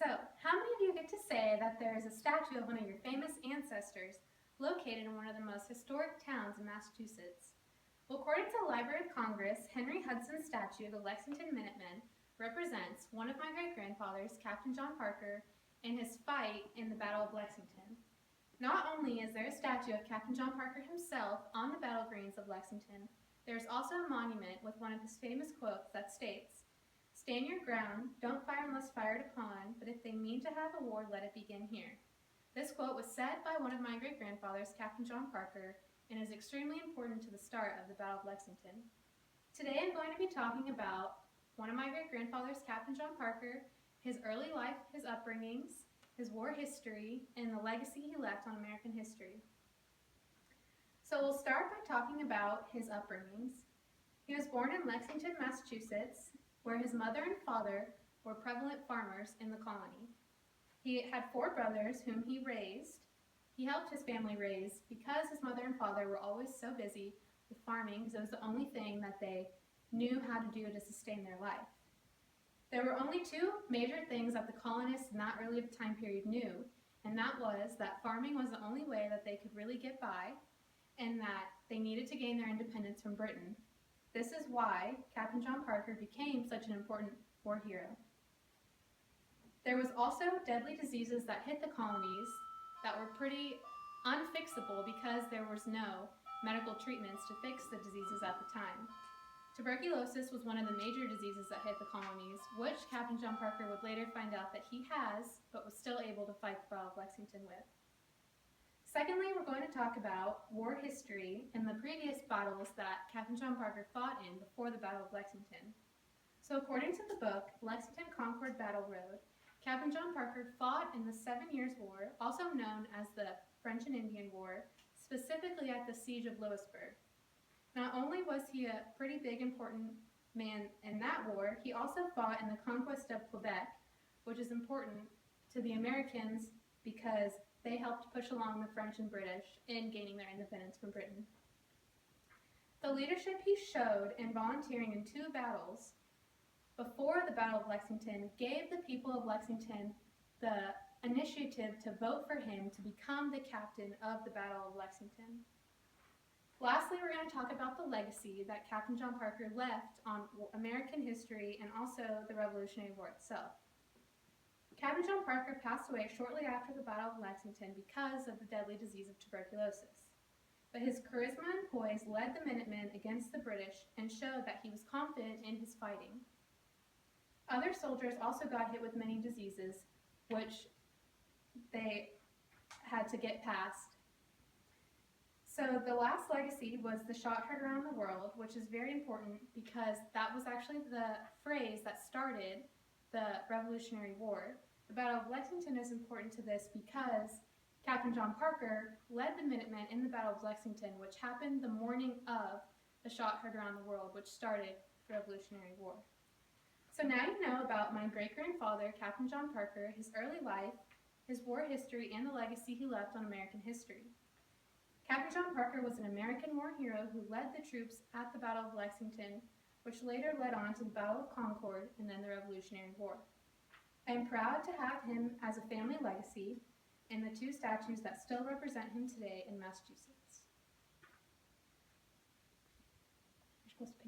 So, how many of you get to say that there is a statue of one of your famous ancestors located in one of the most historic towns in Massachusetts? Well, according to the Library of Congress, Henry Hudson's statue of the Lexington Minutemen represents one of my great-grandfathers, Captain John Parker, in his fight in the Battle of Lexington. Not only is there a statue of Captain John Parker himself on the battle greens of Lexington, there is also a monument with one of his famous quotes that states, "Stand your ground, don't fire unless fired upon, but if they mean to have a war, let it begin here." This quote was said by one of my great-grandfathers, Captain John Parker, and is extremely important to the start of the Battle of Lexington. Today I'm going to be talking about one of my great-grandfathers, Captain John Parker, his early life, his upbringings, his war history, and the legacy he left on American history. So we'll start by talking about his upbringings. He was born in Lexington, Massachusetts, where his mother and father were prevalent farmers in the colony. He had 4 brothers whom he helped his family raise because his mother and father were always so busy with farming because it was the only thing that they knew how to do to sustain their life. There were only 2 major things that the colonists in that early time period knew, and that was that farming was the only way that they could really get by, and that they needed to gain their independence from Britain. This is why Captain John Parker became such an important war hero. There was also deadly diseases that hit the colonies that were pretty unfixable because there was no medical treatments to fix the diseases at the time. Tuberculosis was one of the major diseases that hit the colonies, which Captain John Parker would later find out that he has, but was still able to fight the Battle of Lexington with. Secondly, we're going to talk about war history and the previous battles that Captain John Parker fought in before the Battle of Lexington. So according to the book, Lexington Concord Battle Road, Captain John Parker fought in the 7 Years' War, also known as the French and Indian War, specifically at the Siege of Louisbourg. Not only was he a pretty big, important man in that war, he also fought in the conquest of Quebec, which is important to the Americans because they helped push along the French and British in gaining their independence from Britain. The leadership he showed in volunteering in 2 battles before the Battle of Lexington gave the people of Lexington the initiative to vote for him to become the captain of the Battle of Lexington. Lastly, we're going to talk about the legacy that Captain John Parker left on American history and also the Revolutionary War itself. Captain John Parker passed away shortly after the Battle of Lexington because of the deadly disease of tuberculosis. But his charisma and poise led the Minutemen against the British and showed that he was confident in his fighting. Other soldiers also got hit with many diseases, which they had to get past. So the last legacy was the shot heard around the world, which is very important because that was actually the phrase that started the Revolutionary War. The Battle of Lexington is important to this because Captain John Parker led the Minutemen in the Battle of Lexington, which happened the morning of the shot heard around the world, which started the Revolutionary War. So now you know about my great-grandfather, Captain John Parker, his early life, his war history, and the legacy he left on American history. Captain John Parker was an American war hero who led the troops at the Battle of Lexington, which later led on to the Battle of Concord and then the Revolutionary War. I am proud to have him as a family legacy and the 2 statues that still represent him today in Massachusetts.